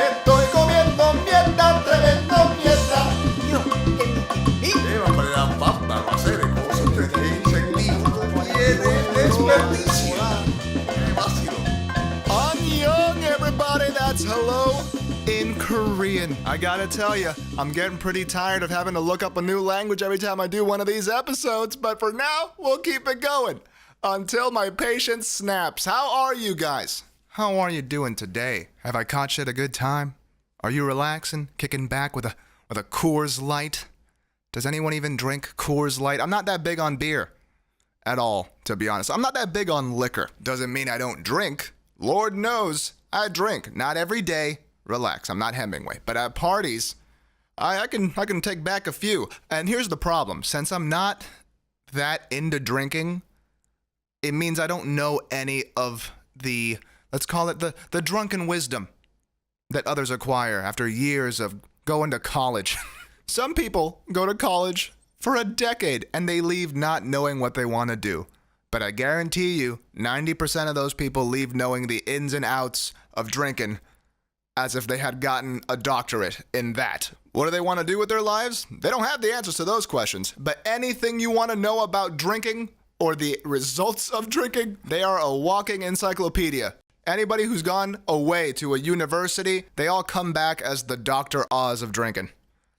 Estoy comiendo mierda, tremendo mierda. Hombre, la pasta, va a ser cosas que dicen libro. Tiene desperdicio. Qué vacilo. Annyeong, everybody. That's hello in Korean. I gotta tell you, I'm getting pretty tired of having to look up a new language every time I do one of these episodes, but for now, we'll keep it going until my patience snaps. How are you guys? How are you doing today? Have I caught you at a good time? Are you relaxing, kicking back with a Coors Light? Does anyone even drink Coors Light? I'm not that big on beer at all, to be honest. I'm not that big on liquor. Doesn't mean I don't drink. Lord knows I drink. Not every day. Relax, I'm not Hemingway. But at parties, I can take back a few. And here's the problem. Since I'm not that into drinking, it means I don't know any of the, let's call it the drunken wisdom that others acquire after years of going to college. Some people go to college for a decade and they leave not knowing what they want to do. But I guarantee you, 90% of those people leave knowing the ins and outs of drinking as if they had gotten a doctorate in that. What do they want to do with their lives? They don't have the answers to those questions. But anything you want to know about drinking or the results of drinking, they are a walking encyclopedia. Anybody who's gone away to a university, they all come back as the Dr. Oz of drinking.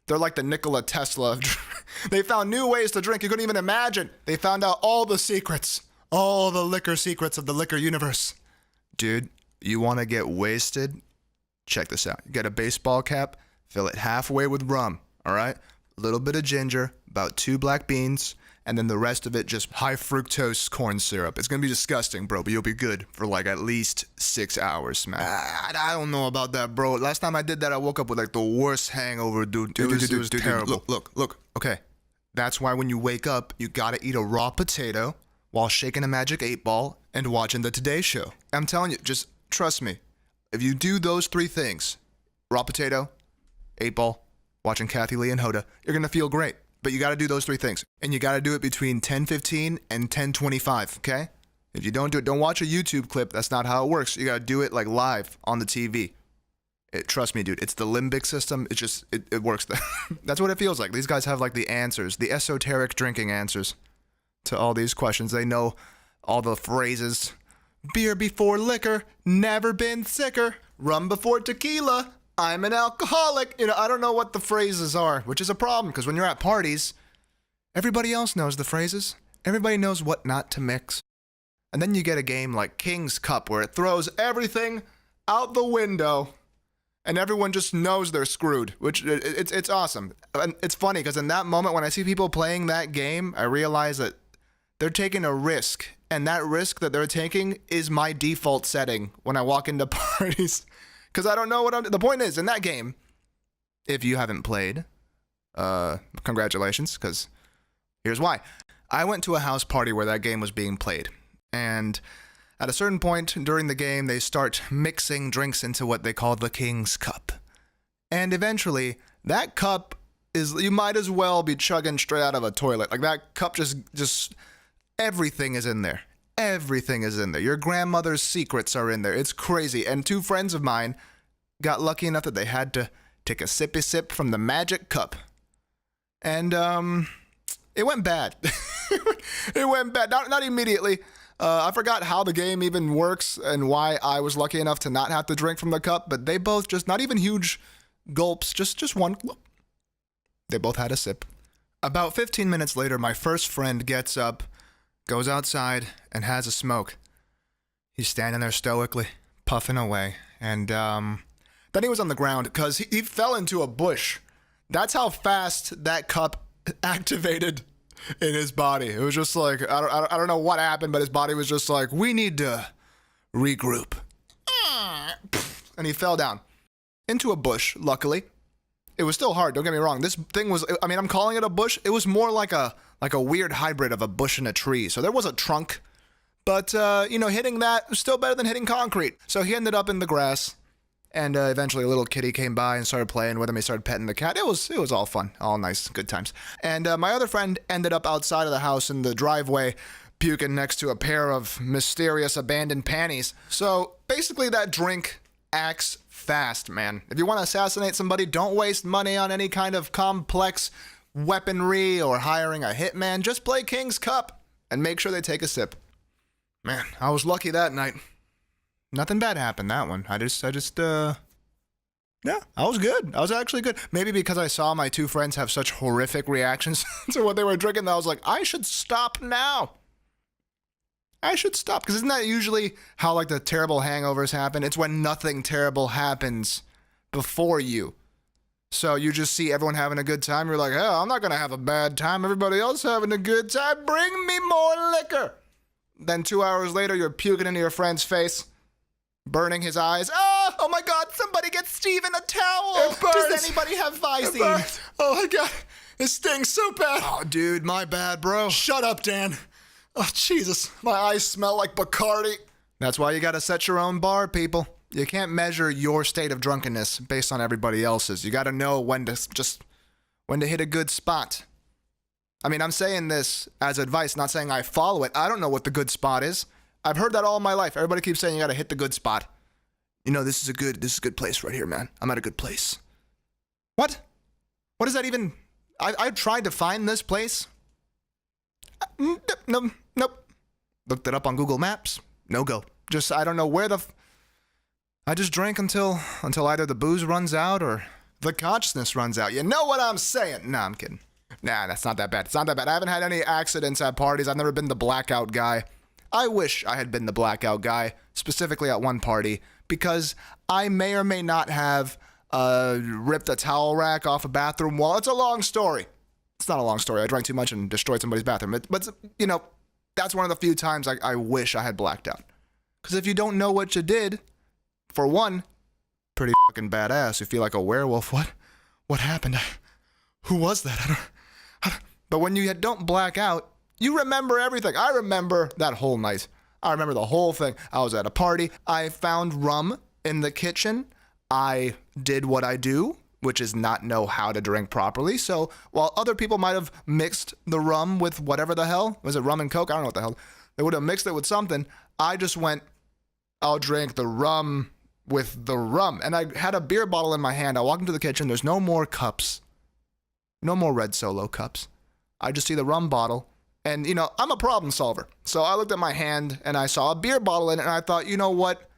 They're like the Nikola Tesla of They found new ways to drink you couldn't even imagine. They found out all the secrets, all the liquor secrets of the liquor universe. Dude, you want to get wasted? Check this out. You get a baseball cap, fill it halfway with rum, all right? A little bit of ginger, about 2 black beans, and then the rest of it just high fructose corn syrup. It's gonna be disgusting, bro, but you'll be good for like at least 6 hours, man. I don't know about that, bro. Last time I did that, I woke up with like the worst hangover, dude. It was terrible. Look. Okay. That's why when you wake up, you gotta eat a raw potato while shaking a magic 8-ball and watching the Today Show. I'm telling you, just trust me. If you do those 3 things, raw potato, 8-ball, watching Kathy Lee and Hoda, you're gonna feel great. But you gotta do those 3 things. And you gotta do it between 10:15 and 10:25, okay? If you don't do it, don't watch a YouTube clip. That's not how it works. You gotta do it like live on the TV. Trust me, dude, it's the limbic system. It works. That's what it feels like. These guys have like the answers, the esoteric drinking answers to all these questions. They know all the phrases. Beer before liquor, never been sicker. Rum before tequila, I'm an alcoholic. I don't know what the phrases are, which is a problem because when you're at parties, everybody else knows the phrases. Everybody knows what not to mix. And then you get a game like King's Cup where it throws everything out the window and everyone just knows they're screwed, which it's awesome. And it's funny because in that moment when I see people playing that game, I realize that they're taking a risk. And that risk that they're taking is my default setting when I walk into parties. Because I don't know what the point is, in that game, if you haven't played, congratulations, because here's why. I went to a house party where that game was being played. And at a certain point during the game, they start mixing drinks into what they call the King's Cup. And eventually, that cup you might as well be chugging straight out of a toilet. Like that cup just everything is in there. Everything is in there. Your grandmother's secrets are in there. It's crazy. And 2 friends of mine got lucky enough that they had to take a sippy sip from the magic cup. And it went bad. It went bad. Not immediately. I forgot how the game even works and why I was lucky enough to not have to drink from the cup, but they both just, not even huge gulps, just one. They both had a sip. About 15 minutes later, my first friend gets up, goes outside, and has a smoke. He's standing there stoically, puffing away. And then he was on the ground because he fell into a bush. That's how fast that cup activated in his body. It was just like, I don't know what happened, but his body was just like, we need to regroup. And he fell down into a bush, luckily. It was still hard, don't get me wrong. This thing was, I'm calling it a bush. It was more like a weird hybrid of a bush and a tree. So there was a trunk, but, hitting that was still better than hitting concrete. So he ended up in the grass, and eventually a little kitty came by and started playing with him. He started petting the cat. It was all fun, all nice, good times. And my other friend ended up outside of the house in the driveway, puking next to a pair of mysterious abandoned panties. So basically that drink acts fast, man. If you want to assassinate somebody, don't waste money on any kind of complex weaponry or hiring a hitman. Just play King's Cup and make sure they take a sip. Man, I was lucky that night. Nothing bad happened that one. Yeah, I was good. I was actually good. Maybe because I saw my two friends have such horrific reactions to what they were drinking that I was like, I should stop now. I should stop. Because isn't that usually how like the terrible hangovers happen? It's when nothing terrible happens before you. So you just see everyone having a good time. You're like, oh, I'm not going to have a bad time. Everybody else having a good time. Bring me more liquor. Then 2 hours later, you're puking into your friend's face, burning his eyes. Oh my God, somebody get Steven a towel. Does anybody have Visine? Oh my God, it stings so bad. Oh, dude, my bad, bro. Shut up, Dan. Oh, Jesus, my eyes smell like Bacardi. That's why you gotta set your own bar, people. You can't measure your state of drunkenness based on everybody else's. You gotta know when to hit a good spot. I mean, I'm saying this as advice, not saying I follow it. I don't know what the good spot is. I've heard that all my life. Everybody keeps saying you gotta hit the good spot. You know, this is a good place right here, man. I'm at a good place. What? What is that even? I tried to find this place. Nope. Looked it up on Google Maps. No go. I don't know where I just drank until either the booze runs out or the consciousness runs out. You know what I'm saying? Nah, I'm kidding. Nah, that's not that bad. It's not that bad. I haven't had any accidents at parties. I've never been the blackout guy. I wish I had been the blackout guy, specifically at one party, because I may or may not have ripped a towel rack off a bathroom wall. It's a long story. It's not a long story. I drank too much and destroyed somebody's bathroom. But you know, that's one of the few times I wish I had blacked out. Because if you don't know what you did, for one, pretty fucking badass. You feel like a werewolf. What happened? Who was that? But when you don't black out, you remember everything. I remember that whole night. I remember the whole thing. I was at a party. I found rum in the kitchen. I did what I do, which is not know how to drink properly. So while other people might have mixed the rum with whatever the hell, was it rum and Coke? I don't know what the hell. They would have mixed it with something. I just went, I'll drink the rum with the rum. And I had a beer bottle in my hand. I walked into the kitchen. There's no more cups. No more red Solo cups. I just see the rum bottle. And, you know, I'm a problem solver. So I looked at my hand and I saw a beer bottle in it. And I thought, you know what?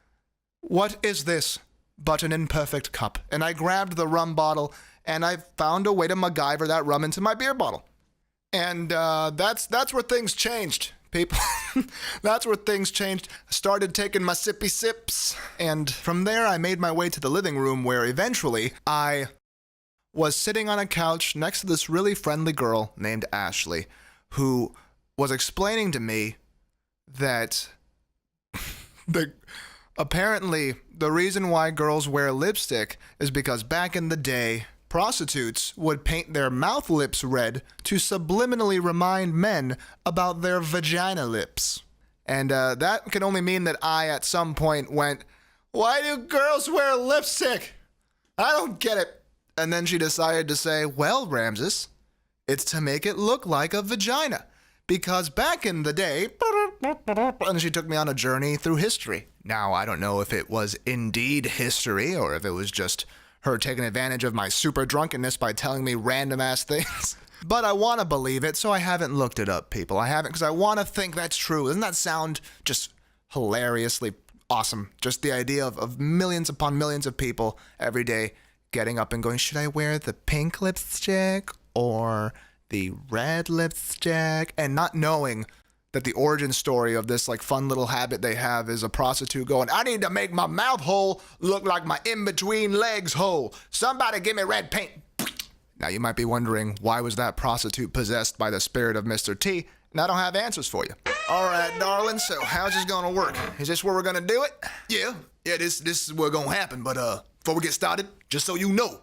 What is this but an imperfect cup? And I grabbed the rum bottle and I found a way to MacGyver that rum into my beer bottle. And that's where things changed, people. That's where things changed. I started taking my sippy sips. And from there, I made my way to the living room where eventually I was sitting on a couch next to this really friendly girl named Ashley, who was explaining to me that apparently the reason why girls wear lipstick is because back in the day, prostitutes would paint their mouth lips red to subliminally remind men about their vagina lips. And that can only mean that I, at some point, went, why do girls wear lipstick? I don't get it. And then she decided to say, well, Ramses, it's to make it look like a vagina. Because back in the day, and she took me on a journey through history. Now, I don't know if it was indeed history or if it was just her taking advantage of my super drunkenness by telling me random ass things. But I want to believe it, so I haven't looked it up, people. I haven't, because I want to think that's true. Doesn't that sound just hilariously awesome? Just the idea of millions upon millions of people every day getting up and going, should I wear the pink lipstick or the red lipstick? And not knowing that the origin story of this like fun little habit they have is a prostitute going, I need to make my mouth hole look like my in-between legs hole. Somebody give me red paint. Now you might be wondering, why was that prostitute possessed by the spirit of Mr. T? And I don't have answers for you. All right, darling, so how's this gonna work? Is this where we're gonna do it? Yeah, this is what's gonna happen, but before we get started, just so you know,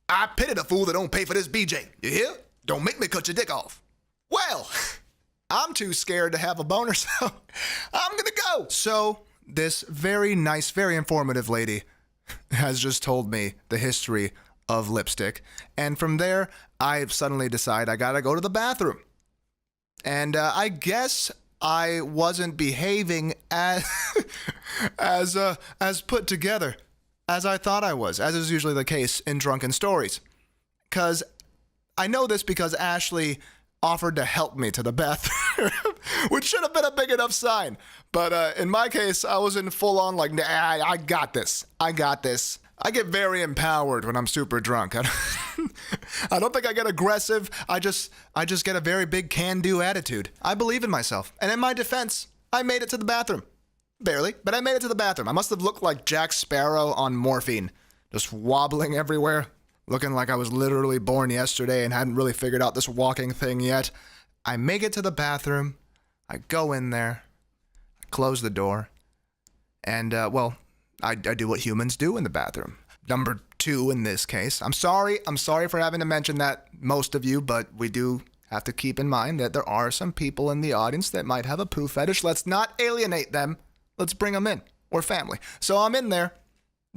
I pity the fool that don't pay for this BJ. You hear? Don't make me cut your dick off. Well, I'm too scared to have a boner, so I'm gonna go. So this very nice, very informative lady has just told me the history of lipstick. And from there, I suddenly decide I gotta go to the bathroom. And I guess I wasn't behaving as put together as I thought I was, as is usually the case in drunken stories. Because I know this because Ashley offered to help me to the bathroom, which should have been a big enough sign. But in my case, I was in full on like, nah, I got this. I got this. I get very empowered when I'm super drunk. I don't think I get aggressive. I just get a very big can-do attitude. I believe in myself. And in my defense, I made it to the bathroom. Barely, but I made it to the bathroom. I must have looked like Jack Sparrow on morphine, just wobbling everywhere, looking like I was literally born yesterday and hadn't really figured out this walking thing yet. I make it to the bathroom. I go in there, close the door, and, I do what humans do in the bathroom. Number 2 in this case. I'm sorry for having to mention that, most of you, but we do have to keep in mind that there are some people in the audience that might have a poo fetish. Let's not alienate them. Let's bring them in. Or family. So I'm in there,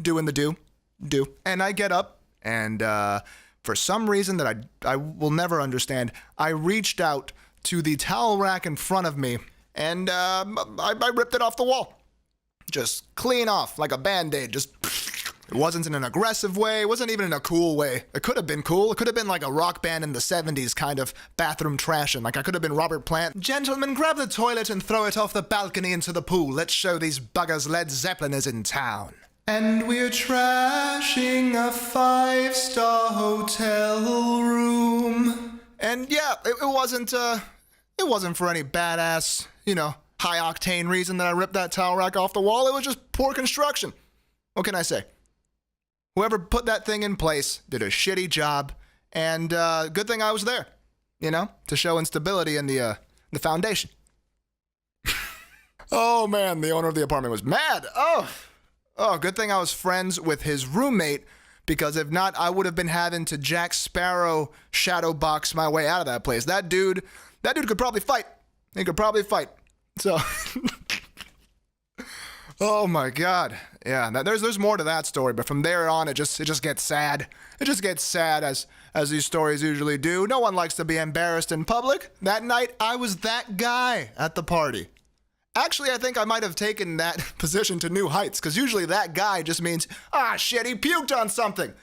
doing the do. And I get up, and for some reason that I will never understand, I reached out to the towel rack in front of me, and I ripped it off the wall. Just clean off like a Band-Aid. Just, it wasn't in an aggressive way. It wasn't even in a cool way. It could have been cool. It could have been like a rock band in the 70s kind of bathroom trashing. Like I could have been Robert Plant. Gentlemen, grab the toilet and throw it off the balcony into the pool. Let's show these buggers Led Zeppelin is in town. And we're trashing a 5-star hotel room. And yeah, it wasn't for any badass, high-octane reason that I ripped that towel rack off the wall. It was just poor construction. What can I say? Whoever put that thing in place did a shitty job, and good thing I was there, to show instability in the foundation. Oh, man, the owner of the apartment was mad. Oh, good thing I was friends with his roommate, because if not, I would have been having to Jack Sparrow shadow box my way out of that place. That dude could probably fight. He could probably fight. So, oh my God, yeah. There's more to that story, but from there on, it just gets sad. It just gets sad as these stories usually do. No one likes to be embarrassed in public. That night, I was that guy at the party. Actually, I think I might have taken that position to new heights, because usually that guy just means, shit, he puked on something.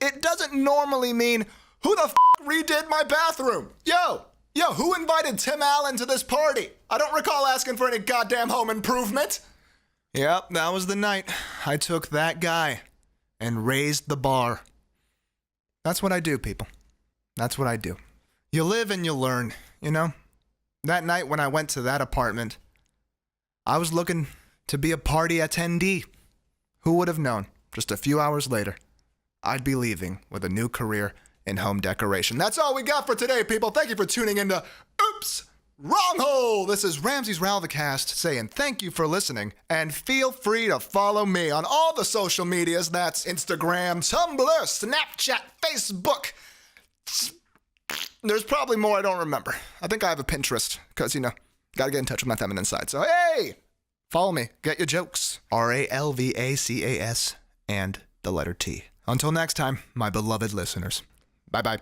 It doesn't normally mean, who the f*** redid my bathroom? Yo, who invited Tim Allen to this party? I don't recall asking for any goddamn home improvement. Yep, that was the night I took that guy and raised the bar. That's what I do, people. That's what I do. You live and you learn, That night when I went to that apartment, I was looking to be a party attendee. Who would have known, just a few hours later, I'd be leaving with a new career in home decoration. That's all we got for today, people. Thank you for tuning in to Oops, Wrong Hole. This is Ramses Ralvacast saying thank you for listening, and feel free to follow me on all the social medias. That's Instagram, Tumblr, Snapchat, Facebook. There's probably more I don't remember. I think I have a Pinterest, because, gotta get in touch with my feminine side. So, hey, follow me. Get your jokes. RALVACAS and the letter T. Until next time, my beloved listeners. Bye-bye.